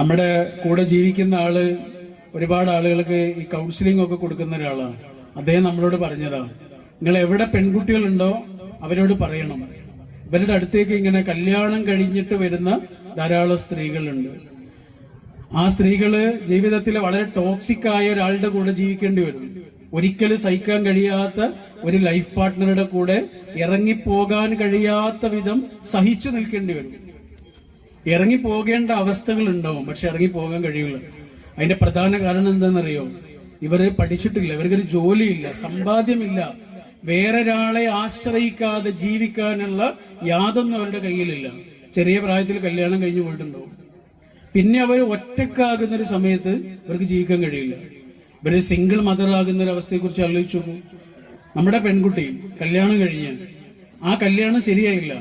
നമ്മുടെ കൂടെ ജീവിക്കുന്ന ആള് ഒരുപാട് ആളുകൾക്ക് ഈ കൗൺസിലിംഗ് ഒക്കെ കൊടുക്കുന്ന ഒരാളാണ്. അദ്ദേഹം നമ്മളോട് പറഞ്ഞതാണ്, നിങ്ങൾ എവിടെ പെൺകുട്ടികളുണ്ടോ അവരോട് പറയണം. ഇവരുടെ അടുത്തേക്ക് ഇങ്ങനെ കല്യാണം കഴിഞ്ഞിട്ട് വരുന്ന ധാരാളം സ്ത്രീകളുണ്ട്. ആ സ്ത്രീകള് ജീവിതത്തിൽ വളരെ ടോക്സിക് ആയ ഒരാളുടെ കൂടെ ജീവിക്കേണ്ടി വരും. ഒരിക്കലും സഹിക്കാൻ കഴിയാത്ത ഒരു ലൈഫ് പാർട്ട്ണറുടെ കൂടെ ഇറങ്ങിപ്പോകാൻ കഴിയാത്ത വിധം സഹിച്ചു നിൽക്കേണ്ടി വരും. ഇറങ്ങിപ്പോകേണ്ട അവസ്ഥകൾ ഉണ്ടാവും, പക്ഷെ ഇറങ്ങിപ്പോകാൻ കഴിയില്ല. അതിന്റെ പ്രധാന കാരണം എന്താണെന്നറിയോ? ഇവര് പഠിച്ചിട്ടില്ല, ഇവർക്കൊരു ജോലിയില്ല, സമ്പാദ്യമില്ല, വേറൊരാളെ ആശ്രയിക്കാതെ ജീവിക്കാനുള്ള യാതൊന്നും അവരുടെ കയ്യിലില്ല. ചെറിയ പ്രായത്തിൽ കല്യാണം കഴിഞ്ഞു പോയിട്ടുണ്ടാവും. പിന്നെ അവർ ഒറ്റക്കാകുന്ന ഒരു സമയത്ത് ഇവർക്ക് ജീവിക്കാൻ കഴിയില്ല. ഇവര് സിംഗിൾ മദർ ആകുന്ന ഒരു അവസ്ഥയെ കുറിച്ച് ആലോചിച്ചു നോക്കൂ. നമ്മുടെ പെൺകുട്ടി കല്യാണം കഴിഞ്ഞ് ആ കല്യാണം ശരിയായില്ല,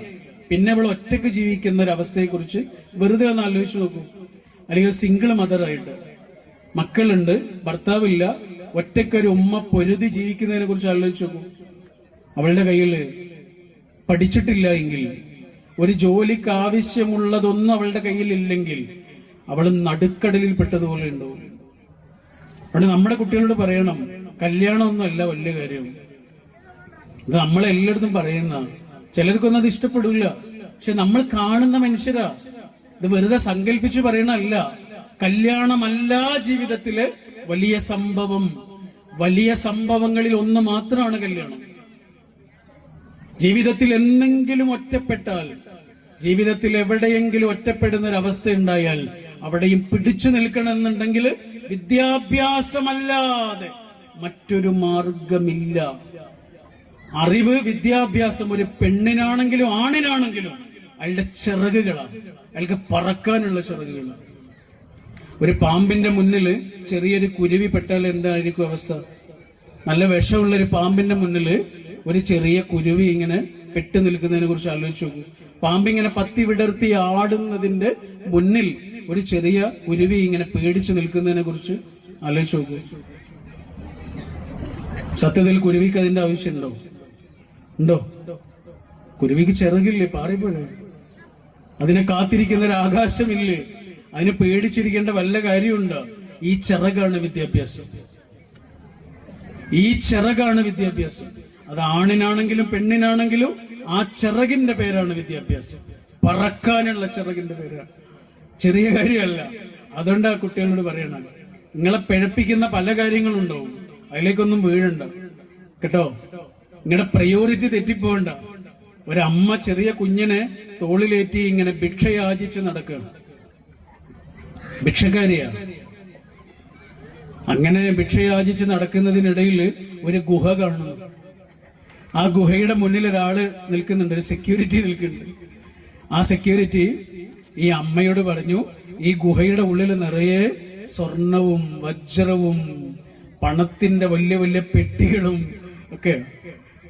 പിന്നെ അവൾ ഒറ്റക്ക് ജീവിക്കുന്ന ഒരു അവസ്ഥയെ കുറിച്ച് വെറുതെ ഒന്ന് ആലോചിച്ചു നോക്കൂ. അല്ലെങ്കിൽ സിംഗിൾ മദറായിട്ട് മക്കളുണ്ട്, ഭർത്താവില്ല, ഒറ്റക്കൊരു ഉമ്മ പൊരുതി ജീവിക്കുന്നതിനെ കുറിച്ച് ആലോചിച്ചു നോക്കൂ. അവളുടെ കയ്യിൽ പഠിച്ചിട്ടില്ല എങ്കിൽ, ഒരു ജോലിക്ക് ആവശ്യമുള്ളതൊന്നും അവളുടെ കയ്യിൽ ഇല്ലെങ്കിൽ അവൾ നടുക്കടലിൽ പെട്ടതുപോലെ ഉണ്ടാവും. അവിടെ നമ്മുടെ കുട്ടികളോട് പറയണം, കല്യാണമൊന്നുമല്ല വലിയ കാര്യം. ഇത് നമ്മളെല്ലായിടത്തും പറയുന്ന, ചിലർക്കൊന്നും അത് ഇഷ്ടപ്പെടില്ല, പക്ഷെ നമ്മൾ കാണുന്ന മനുഷ്യരാ. ഇത് വെറുതെ സങ്കല്പിച്ച് പറയണല്ല. കല്യാണമല്ല ജീവിതത്തിലെ വലിയ സംഭവം. വലിയ സംഭവങ്ങളിൽ ഒന്ന് മാത്രമാണ് കല്യാണം. ജീവിതത്തിൽ എന്തെങ്കിലും ഒറ്റപ്പെട്ടാൽ, ജീവിതത്തിൽ എവിടെയെങ്കിലും ഒറ്റപ്പെടുന്ന ഒരു അവസ്ഥ ഉണ്ടായാൽ അവിടെയും പിടിച്ചു നിൽക്കണമെന്നുണ്ടെങ്കിൽ വിദ്യാഭ്യാസമല്ലാതെ മറ്റൊരു മാർഗമില്ല. അറിവ്, വിദ്യാഭ്യാസം ഒരു പെണ്ണിനാണെങ്കിലും ആണിനാണെങ്കിലും അയാളുടെ ചിറകുകളാണ്, അയാൾക്ക് പറക്കാനുള്ള ചിറകുകളാണ്. ഒരു പാമ്പിന്റെ മുന്നിൽ ചെറിയൊരു കുരുവി പെട്ടാൽ എന്തായിരിക്കും അവസ്ഥ? നല്ല വിഷമുള്ള ഒരു പാമ്പിന്റെ മുന്നിൽ ഒരു ചെറിയ കുരുവി ഇങ്ങനെ പെട്ടു നിൽക്കുന്നതിനെ കുറിച്ച് ആലോചിച്ച് നോക്കൂ. പാമ്പിങ്ങനെ പത്തി വിടർത്തി ആടുന്നതിന്റെ മുന്നിൽ ഒരു ചെറിയ കുരുവി ഇങ്ങനെ പേടിച്ചു നിൽക്കുന്നതിനെ കുറിച്ച് ആലോചിച്ച് നോക്കൂ. സത്യത്തിൽ കുരുവിക്ക് അതിന്റെ ആവശ്യമുണ്ടോ? ഉണ്ടോ? കുരുവിക്ക് ചിറകില്ലേ, പാറിപ്പോഴേ. അതിനെ കാത്തിരിക്കുന്ന ഒരു ആകാശമില്ലേ? അതിന് പേടിച്ചിരിക്കേണ്ട വല്ല കാര്യമുണ്ടോ? ഈ ചിറകാണ് വിദ്യാഭ്യാസം. ഈ ചിറകാണ് വിദ്യാഭ്യാസം. അത് ആണിനാണെങ്കിലും പെണ്ണിനാണെങ്കിലും ആ ചിറകിന്റെ പേരാണ് വിദ്യാഭ്യാസം. പറക്കാനുള്ള ചിറകിന്റെ പേരാണ്. ചെറിയ കാര്യമല്ല. അതുകൊണ്ട് ആ കുട്ടികളോട് പറയണം, നിങ്ങളെ പിഴപ്പിക്കുന്ന പല കാര്യങ്ങളുണ്ടാവും, അതിലേക്കൊന്നും വീഴണ്ട കേട്ടോ. നിങ്ങളുടെ പ്രയോറിറ്റി തെറ്റിപ്പോകണ്ട. ഒരമ്മ ചെറിയ കുഞ്ഞിനെ തോളിലേറ്റി ഇങ്ങനെ ഭിക്ഷയാചിച്ച് നടക്കുകയാണ്. ഭിക്ഷക്കാരിയാണ്. അങ്ങനെ ഭിക്ഷയാചിച്ച് നടക്കുന്നതിനിടയിൽ ഒരു ഗുഹ കാണുന്നു. ആ ഗുഹയുടെ മുന്നിൽ ഒരാള് നിൽക്കുന്നുണ്ട്, ഒരു സെക്യൂരിറ്റി നിൽക്കുന്നുണ്ട്. ആ സെക്യൂരിറ്റി ഈ അമ്മയോട് പറഞ്ഞു, ഈ ഗുഹയുടെ ഉള്ളിൽ നിറയെ സ്വർണവും വജ്രവും പണത്തിന്റെ വലിയ വലിയ പെട്ടികളും ഒക്കെ,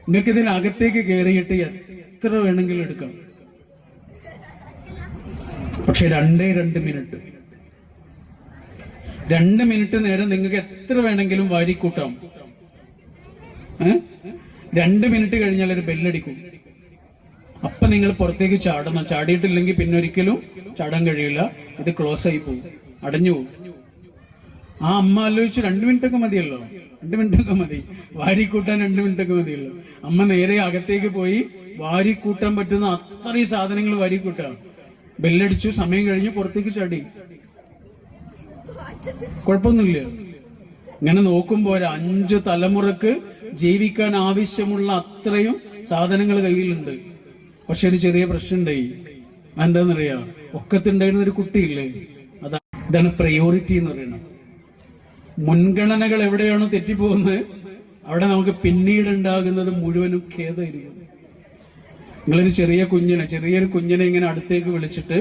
നിങ്ങൾക്ക് ഇതിനകത്തേക്ക് കയറിയിട്ട് എത്ര വേണമെങ്കിലും എടുക്കാം, പക്ഷെ 2 മിനിറ്റ് 2 മിനിറ്റ് നേരം നിങ്ങൾക്ക് എത്ര വേണമെങ്കിലും വാരിക്കൂട്ടാം. 2 മിനിറ്റ് കഴിഞ്ഞാൽ ഒരു ബെല്ലടിക്കും. അപ്പൊ നിങ്ങൾ പുറത്തേക്ക് ചാടണം. ചാടിയിട്ടില്ലെങ്കിൽ പിന്നെ ഒരിക്കലും ചാടാൻ കഴിയില്ല. ഇത് ക്ലോസ് ആയി പോകും, അടഞ്ഞു പോകും. ആ അമ്മ ആലോചിച്ചു, 2 മിനിറ്റ് ഒക്കെ മതിയല്ലോ, 2 മിനിറ്റ് ഒക്കെ മതി, വാരിക്കൂട്ടാൻ 2 മിനിറ്റ് ഒക്കെ മതിയല്ലോ. അമ്മ നേരെ അകത്തേക്ക് പോയി വാരിക്കൂട്ടാൻ പറ്റുന്ന അത്രയും സാധനങ്ങൾ വാരിക്കൂട്ടാം. ബെല്ലടിച്ചു, സമയം കഴിഞ്ഞു, പുറത്തേക്ക് ചാടി. കുഴപ്പമൊന്നുമില്ല. ഇങ്ങനെ നോക്കുമ്പോ ഒരു 5 തലമുറക്ക് ജീവിക്കാൻ ആവശ്യമുള്ള അത്രയും സാധനങ്ങൾ കയ്യിലുണ്ട്. പക്ഷെ ഒരു ചെറിയ പ്രശ്നം ഉണ്ടായി. എന്താണെന്നറിയാം? ഒക്കത്തുണ്ടായിരുന്ന ഒരു കുട്ടിയില്ലേ, ഇതാണ് പ്രയോറിറ്റി എന്ന് പറയുന്നത്. മുൻഗണനകൾ എവിടെയാണോ തെറ്റിപ്പോകുന്നത് അവിടെ നമുക്ക് പിന്നീട് ഉണ്ടാകുന്നത് മുഴുവനും ഖേദമായിരിക്കും. നിങ്ങളൊരു ചെറിയൊരു കുഞ്ഞിനെ ഇങ്ങനെ അടുത്തേക്ക് വിളിച്ചിട്ട്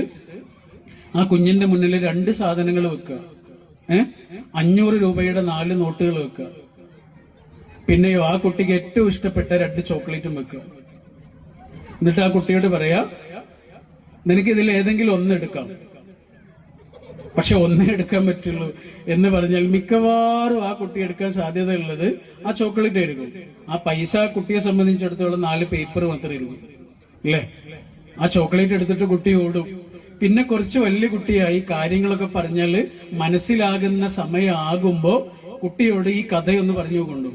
ആ കുഞ്ഞിന്റെ മുന്നിൽ 2 സാധനങ്ങൾ വെക്കുക. 500 രൂപയുടെ 4 നോട്ടുകൾ വെക്കുക. പിന്നെയോ ആ കുട്ടിക്ക് ഏറ്റവും ഇഷ്ടപ്പെട്ട 2 ചോക്ലേറ്റും വെക്കുക. എന്നിട്ട് ആ കുട്ടിയോട് പറയാ, നിനക്ക് ഇതിൽ ഏതെങ്കിലും ഒന്ന് എടുക്കാം, പക്ഷെ ഒന്നേ എടുക്കാൻ പറ്റുള്ളൂ എന്ന് പറഞ്ഞാൽ മിക്കവാറും ആ കുട്ടി എടുക്കാൻ സാധ്യതയുള്ളത് ആ ചോക്ലേറ്റ് ആയിരിക്കും. ആ പൈസ കുട്ടിയെ സംബന്ധിച്ചിടത്തോളം 4 പേപ്പർ മാത്രമേ ഇരിക്കും, ഇല്ലേ? ആ ചോക്ലേറ്റ് എടുത്തിട്ട് കുട്ടി ഓടും. പിന്നെ കുറച്ച് വലിയ കുട്ടിയായി കാര്യങ്ങളൊക്കെ പറഞ്ഞാൽ മനസ്സിലാകുന്ന സമയമാകുമ്പോ കുട്ടിയോട് ഈ കഥയൊന്ന് പറഞ്ഞു കൊണ്ടു.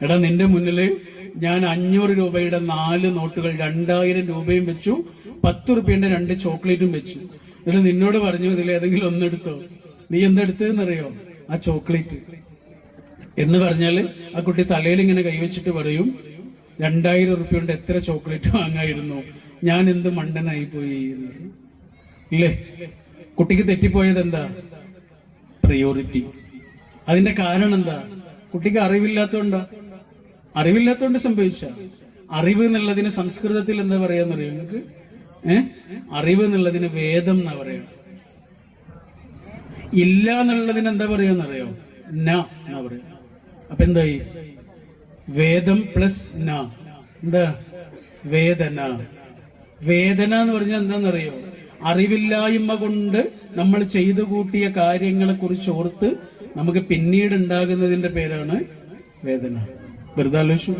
എടാ, നിന്റെ മുന്നില് ഞാൻ 500 രൂപയുടെ 4 നോട്ടുകൾ 2000 രൂപയും വെച്ചു, 10 റുപ്യന്റെ 2 ചോക്ലേറ്റും വെച്ചു. എന്നിട്ട് നിന്നോട് പറഞ്ഞു ഇതിൽ ഏതെങ്കിലും ഒന്നെടുത്തോ. നീ എന്തെടുത്തതെന്നറിയോ? ആ ചോക്ലേറ്റ് എന്ന് പറഞ്ഞാല് ആ കുട്ടി തലയിൽ ഇങ്ങനെ കൈവച്ചിട്ട് പറയും, 2000 റുപ്യ കൊണ്ട് എത്ര ചോക്ലേറ്റ് വാങ്ങായിരുന്നു, ഞാൻ എന്ത് മണ്ടനായി പോയി ഇല്ലേ? കുട്ടിക്ക് തെറ്റിപ്പോയത് എന്താ? പ്രയോറിറ്റി. അതിന്റെ കാരണം എന്താ? കുട്ടിക്ക് അറിവില്ലാത്തോണ്ടാ. അറിവില്ലാത്തോണ്ട് സംഭവിച്ച. അറിവ് എന്നുള്ളതിന് സംസ്കൃതത്തിൽ എന്താ പറയാന്നറിയോ നിങ്ങൾക്ക്? അറിവ് എന്നുള്ളതിന് വേദം എന്നാ പറയാ. ഇല്ല എന്നുള്ളതിന് എന്താ പറയാന്നറിയോ? ന എന്നാ പറയാ. അപ്പൊ എന്തായി? വേദം പ്ലസ് ന എന്താ? വേദന. വേദന എന്ന് പറഞ്ഞാൽ എന്താണെന്നറിയോ? അറിവില്ലായ്മ കൊണ്ട് നമ്മൾ ചെയ്തു കൂട്ടിയ കാര്യങ്ങളെ കുറിച്ച് ഓർത്ത് നമുക്ക് പിന്നീട് ഉണ്ടാകുന്നതിന്റെ പേരാണ് വേദന. വെറുതെ ആലോചിച്ചു,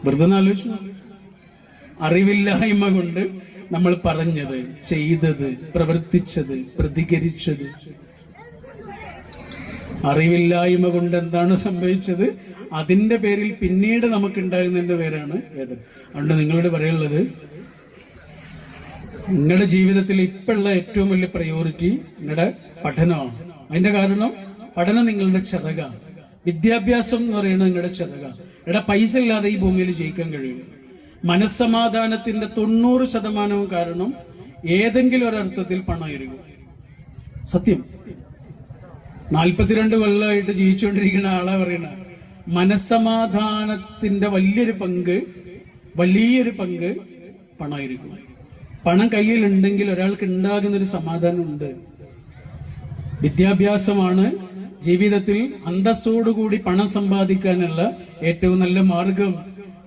വെറുതെ ആലോചിച്ചു. അറിവില്ലായ്മ കൊണ്ട് നമ്മൾ പറഞ്ഞത്, ചെയ്തത്, പ്രവർത്തിച്ചത്, പ്രതികരിച്ചത്, അറിവില്ലായ്മ കൊണ്ട് എന്താണ് സംഭവിച്ചത്, അതിന്റെ പേരിൽ പിന്നീട് നമുക്ക് ഉണ്ടാകുന്നതിന്റെ പേരാണ് വേദന. അതുകൊണ്ട് നിങ്ങളോട് പറയുള്ളത്, നിങ്ങളുടെ ജീവിതത്തിൽ ഇപ്പോഴുള്ള ഏറ്റവും വലിയ പ്രയോറിറ്റി നിങ്ങളുടെ പഠനമാണ്. അതിന്റെ കാരണം പഠനം നിങ്ങളുടെ ചിറക, വിദ്യാഭ്യാസം എന്ന് പറയുന്നത് നിങ്ങളുടെ ചിറക. ഇവിടെ പൈസ ഇല്ലാതെ ഈ ഭൂമിയിൽ ജയിക്കാൻ കഴിയും. മനസ്സമാധാനത്തിന്റെ 90% കാരണം ഏതെങ്കിലും ഒരർത്ഥത്തിൽ പണമായിരിക്കും. സത്യം. 42 കൊല്ലമായിട്ട് ജീവിച്ചുകൊണ്ടിരിക്കുന്ന ആളാ പറയണ, മനസ്സമാധാനത്തിന്റെ വലിയൊരു പങ്ക് പണമായിരിക്കും. പണം കയ്യിലുണ്ടെങ്കിൽ ഒരാൾക്ക് ഉണ്ടാകുന്നൊരു സമാധാനമുണ്ട്. വിദ്യാഭ്യാസമാണ് ജീവിതത്തിൽ അന്തസ്സോടുകൂടി പണം സമ്പാദിക്കാനുള്ള ഏറ്റവും നല്ല മാർഗം.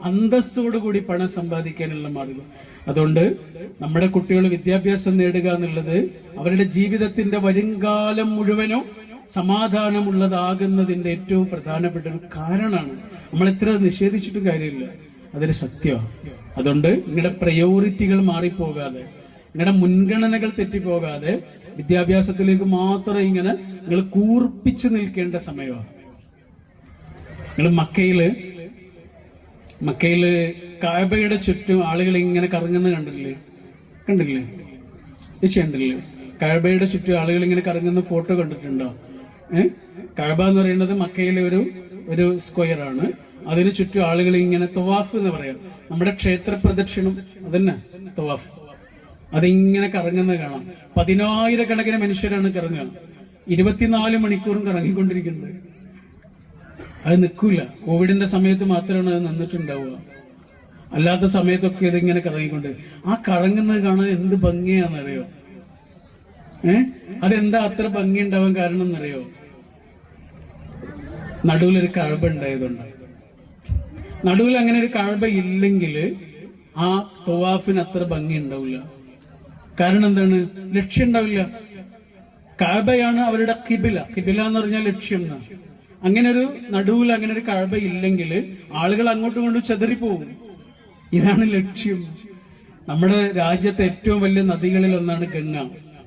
അന്തസ്സോടുകൂടി പണം സമ്പാദിക്കാനുള്ള മാർഗം. അതുകൊണ്ട് നമ്മുടെ കുട്ടികൾ വിദ്യാഭ്യാസം നേടുക എന്നുള്ളത് അവരുടെ ജീവിതത്തിന്റെ വരുംകാലം മുഴുവനും സമാധാനമുള്ളതാകുന്നതിന്റെ ഏറ്റവും പ്രധാനപ്പെട്ട ഒരു കാരണമാണ്. നമ്മൾ എത്ര നിഷേധിച്ചിട്ടും കാര്യമില്ല, അതൊരു സത്യമാണ്. അതുകൊണ്ട് നിങ്ങളുടെ പ്രയോറിറ്റികൾ മാറിപ്പോകാതെ, നിങ്ങളുടെ മുൻഗണനകൾ തെറ്റിപ്പോകാതെ വിദ്യാഭ്യാസത്തിലേക്ക് മാത്രം ഇങ്ങനെ നിങ്ങൾ കൂർപ്പിച്ചു നിൽക്കേണ്ട സമയമാണ്. നിങ്ങൾ മക്കയില് കഅബയുടെ ചുറ്റും ആളുകൾ ഇങ്ങനെ കറങ്ങുന്നത് കണ്ടില്ലേ? കണ്ടില്ലേ? കഅബയുടെ ചുറ്റും ആളുകൾ ഇങ്ങനെ കറങ്ങുന്ന ഫോട്ടോ കണ്ടിട്ടുണ്ടോ? കഅബ എന്ന് പറയുന്നത് മക്കയിലെ ഒരു സ്ക്വയർ ആണ്. അതിന് ചുറ്റും ആളുകൾ ഇങ്ങനെ തവാഫ് എന്ന് പറയാം. നമ്മുടെ ക്ഷേത്ര പ്രദക്ഷിണം അതന്നെ തവാഫ്. അതിങ്ങനെ കറങ്ങുന്നത് കാണാം. 10,000-കണക്കിന് മനുഷ്യരാണ് കറങ്ങുക. 24 മണിക്കൂറും കറങ്ങിക്കൊണ്ടിരിക്കുന്നത്. അത് നിൽക്കൂല. കോവിഡിന്റെ സമയത്ത് മാത്രമാണ് അത് നിന്നിട്ടുണ്ടാവുക. അല്ലാത്ത സമയത്തൊക്കെ ഇതിങ്ങനെ കറങ്ങിക്കൊണ്ട്, ആ കറങ്ങുന്നത് കാണാൻ എന്ത് ഭംഗിയാണെന്നറിയോ? അതെന്താ അത്ര ഭംഗി ഉണ്ടാവാൻ കാരണം എന്നറിയോ? നടുവിലൊരു കഅബ ഉണ്ടായതുകൊണ്ട്. നടുവിൽ അങ്ങനെ ഒരു കഅബ ഇല്ലെങ്കിൽ ആ തവാഫിന് അത്ര ഭംഗി ഉണ്ടാവില്ല. കാരണം എന്താണ്? ലക്ഷ്യം ഉണ്ടാവില്ല. കഅബയാണ് അവരുടെ കിബില എന്ന് പറഞ്ഞാൽ ലക്ഷ്യം എന്നാണ്. അങ്ങനെ ഒരു നടുവിൽ അങ്ങനെ ഒരു കഅബ ഇല്ലെങ്കിൽ ആളുകൾ അങ്ങോട്ടും കൊണ്ട് ചെതറിപ്പോകും. ഇതാണ് ലക്ഷ്യം. നമ്മുടെ രാജ്യത്തെ ഏറ്റവും വലിയ നദികളിൽ ഒന്നാണ് ഗംഗ.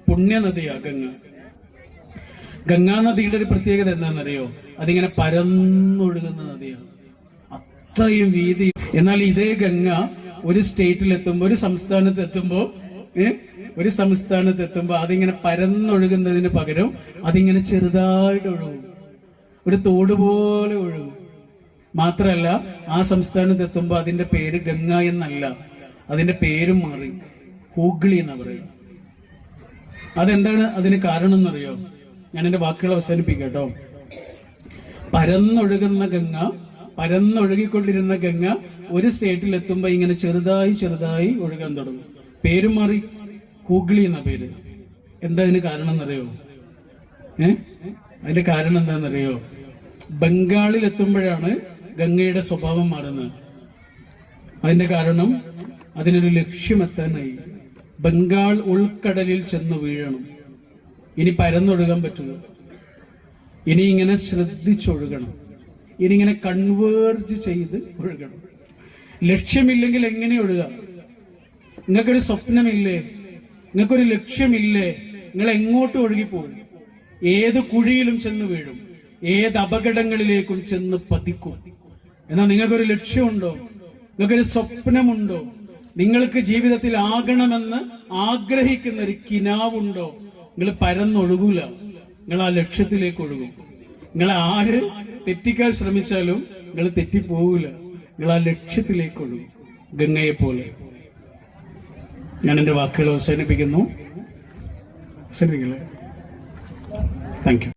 പുണ്യനദിയാ ഗംഗ. ഗംഗാ നദിയുടെ ഒരു പ്രത്യേകത എന്താണെന്നറിയോ? അതിങ്ങനെ പരന്നൊഴുകുന്ന നദിയാണ്. അത്രയും വീതി. എന്നാൽ ഇതേ ഗംഗ ഒരു സ്റ്റേറ്റിലെത്തുമ്പോ, ഒരു സംസ്ഥാനത്തെത്തുമ്പോ അതിങ്ങനെ പരന്നൊഴുകുന്നതിന് പകരം അതിങ്ങനെ ചെറുതായിട്ട് ഒഴുകും. ഒരു തോട് പോലെ ഒഴുകും. മാത്രല്ല ആ സംസ്ഥാനത്തെത്തുമ്പോ അതിന്റെ പേര് ഗംഗ എന്നല്ല, അതിന്റെ പേരും മാറി ഹൂഗ്ലി എന്നാ പറയും. അതെന്താണ് അതിന് കാരണം എന്നറിയോ? ഞാൻ എന്റെ വാക്കുകൾ അവസാനിപ്പിക്കട്ടോ. പരന്നൊഴുകിക്കൊണ്ടിരുന്ന ഗംഗ ഒരു സ്റ്റേറ്റിൽ എത്തുമ്പോ ഇങ്ങനെ ചെറുതായി ഒഴുകാൻ തുടങ്ങും. പേരും മാറി ഹൂഗ്ലി എന്ന പേര്. എന്താ അതിന് കാരണം എന്നറിയോ? അതിന്റെ കാരണം എന്താണെന്നറിയോ? ബംഗാളിൽ എത്തുമ്പോഴാണ് ഗംഗയുടെ സ്വഭാവം മാറുന്നത്. അതിന്റെ കാരണം അതിനൊരു ലക്ഷ്യമെത്താനായി. ബംഗാൾ ഉൾക്കടലിൽ ചെന്ന് വീഴണം. ഇനി പരന്നൊഴുകാൻ പറ്റുക. ഇനി ഇങ്ങനെ ശ്രദ്ധിച്ചൊഴുകണം. ഇനി ഇങ്ങനെ കൺവേർജ് ചെയ്ത് ഒഴുകണം. ലക്ഷ്യമില്ലെങ്കിൽ എങ്ങനെ ഒഴുകാം? നിങ്ങൾക്കൊരു സ്വപ്നമില്ലേ? നിങ്ങൾക്കൊരു ലക്ഷ്യമില്ലേ, നിങ്ങൾ എങ്ങോട്ട് ഒഴുകിപ്പോകും? ഏത് കുഴിയിലും ചെന്ന് വീഴും, ഏത് അപകടങ്ങളിലേക്കും ചെന്ന് പതിക്കും. എന്നാൽ നിങ്ങൾക്കൊരു ലക്ഷ്യമുണ്ടോ? നിങ്ങൾക്കൊരു സ്വപ്നമുണ്ടോ? നിങ്ങൾക്ക് ജീവിതത്തിൽ ആകണമെന്ന് ആഗ്രഹിക്കുന്ന ഒരു കിനാവുണ്ടോ? നിങ്ങൾ പരന്നൊഴുകൂല, നിങ്ങൾ ആ ലക്ഷ്യത്തിലേക്ക് ഒഴുകും. നിങ്ങൾ ആര് തെറ്റിക്കാൻ ശ്രമിച്ചാലും നിങ്ങൾ തെറ്റിപ്പോവില്ല, നിങ്ങൾ ആ ലക്ഷ്യത്തിലേക്ക് ഒഴുകും, ഗംഗയെ പോലെ. ഞാൻ എന്റെ വാക്കുകൾ അവസാനിപ്പിക്കുന്നു. Thank you.